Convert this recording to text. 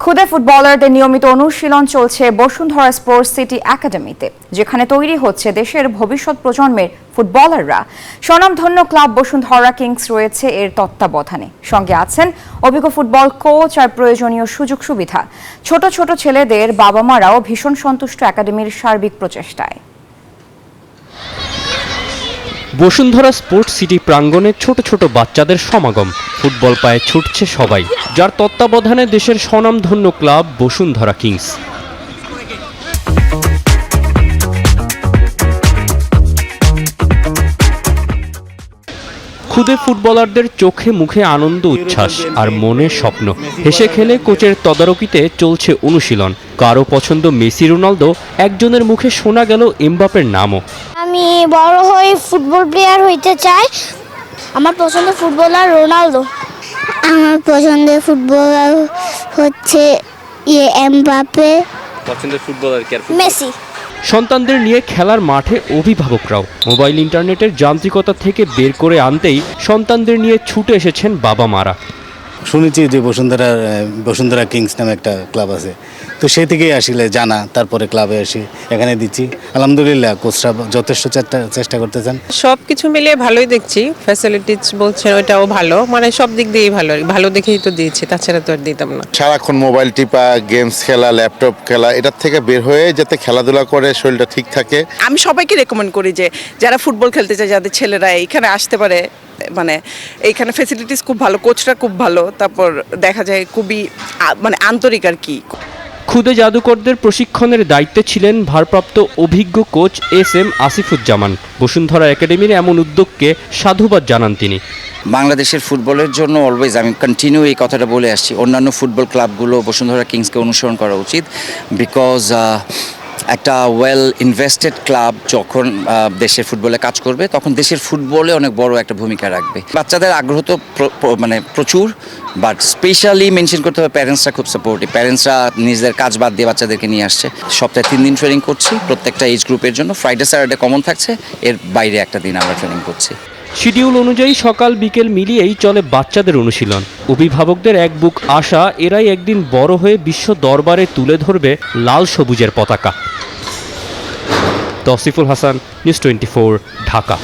খুদে ফুটবলারদের নিয়মিত অনুশীলন চলছে বসুন্ধরা স্পোর্টস সিটি একাডেমিতে, যেখানে তৈরি হচ্ছে দেশের ভবিষ্যৎ প্রজন্মের ফুটবলাররা। স্বনামধন্য ক্লাব বসুন্ধরা কিংস রয়েছে এর তত্ত্বাবধানে। সঙ্গে আছেন অভিজ্ঞ ফুটবল কোচ আর প্রয়োজনীয় সুযোগ সুবিধা। ছোট ছোট ছেলেদের বাবা মারাও ভীষণ সন্তুষ্ট একাডেমির সার্বিক প্রচেষ্টায়। বসুন্ধরা স্পোর্টস সিটি প্রাঙ্গণে ছোট ছোট বাচ্চাদের সমাগম। ফুটবল পায়ে ছুটছে সবাই, যার তত্ত্বাবধানে দেশের স্বনামধন্য ক্লাব বসুন্ধরা কিংস। খুদে ফুটবলারদের চোখে মুখে আনন্দ উচ্ছ্বাস আর মনে স্বপ্ন। হেসে খেলে কোচের তদারকিতে চলছে অনুশীলন। কারো পছন্দ মেসি, রোনালদো, একজনের মুখে শোনা গেল এমবাপের নামও। আমি বড় হয়ে ফুটবল প্লেয়ার হইতে চাই। আমার পছন্দের ফুটবলার রোনালদো। আমার পছন্দের ফুটবলার হচ্ছে এমবাপে। পছন্দের ফুটবলার কি? মেসি। সন্তানদের নিয়ে খেলার মাঠে অভিভাবকরাও মোবাইল ইন্টারনেটের যান্ত্রিকতা থেকে বের করে আনতেই সন্তানদের নিয়ে ছুটে এসেছেন বাবা মারা। শুনেছি যে বসুন্ধরা কিংস নামে একটা ক্লাব আছে, তো সেই থেকেই আসলে জানা, তারপরে ক্লাবে আসি, এখানে দিচ্ছি। আলহামদুলিল্লাহ, কোচরা যথেষ্ট চেষ্টা করতেছেন। সব কিছু মিলিয়ে ভালোই দেখছি। ফ্যাসিলিটিস বলছেন ওইটাও ভালো, মানে সব দিক দিয়েই ভালো দেখেই তো দিয়েছি, তাছাড়া তো আর দিতাম না। সারাক্ষণ মোবাইল টিপা, গেমস খেলা, ল্যাপটপ খেলা, এটার থেকে বের হয়ে যাতে খেলাধুলা করে শরীরটা ঠিক থাকে। আমি সবাইকে রেকমেন্ড করি যে যারা ফুটবল খেলতে চায়, যাদের ছেলেরা এইখানে আসতে পারে। মানে এইখানে ফ্যাসিলিটিস খুব ভালো, কোচরা খুব ভালো, তারপর দেখা যায় খুবই মানে আন্তরিক আর কি। খুদে জাদুকরদের প্রশিক্ষণের দায়িত্বে ছিলেন ভারপ্রাপ্ত অভিজ্ঞ কোচ SM আসিফুজ্জামান। বসুন্ধরা একাডেমির এমন উদ্যোগকে সাধুবাদ জানান তিনি। বাংলাদেশের ফুটবলের জন্য অলওয়েজ আমি কন্টিনিউ এই কথাটা বলে আসছি, অন্যান্য ফুটবল ক্লাবগুলো বসুন্ধরা কিংসকে অনুসরণ করা উচিত। বিকজ একটা ওয়েল ইনভেস্টেড ক্লাব যখন দেশের ফুটবলে কাজ করবে, তখন দেশের ফুটবলে অনেক বড় একটা ভূমিকা রাখবে। বাচ্চাদের আগ্রহ তো মানে প্রচুর, বাট স্পেশালি মেনশন করতে হবে প্যারেন্টসরা খুব সাপোর্টিভ। প্যারেন্টসরা নিজেদের কাজ বাদ দিয়ে বাচ্চাদেরকে নিয়ে আসছে। সপ্তাহে 3 দিন ট্রেনিং করছি প্রত্যেকটা এজ গ্রুপের জন্য। ফ্রাইডে স্যাটারডে কমন থাকছে, এর বাইরে একটা দিন আমরা ট্রেনিং করছি। শিডিউল অনুযায়ী সকাল বিকেল মিলিয়েই চলে বাচ্চাদের অনুশীলন। অভিভাবকদের এক বুক আশা, এরাই একদিন বড় হয়ে বিশ্ব দরবারে তুলে ধরবে লাল সবুজের পতাকা। তৌসিফুল হাসান, নিউজ 24, ঢাকা।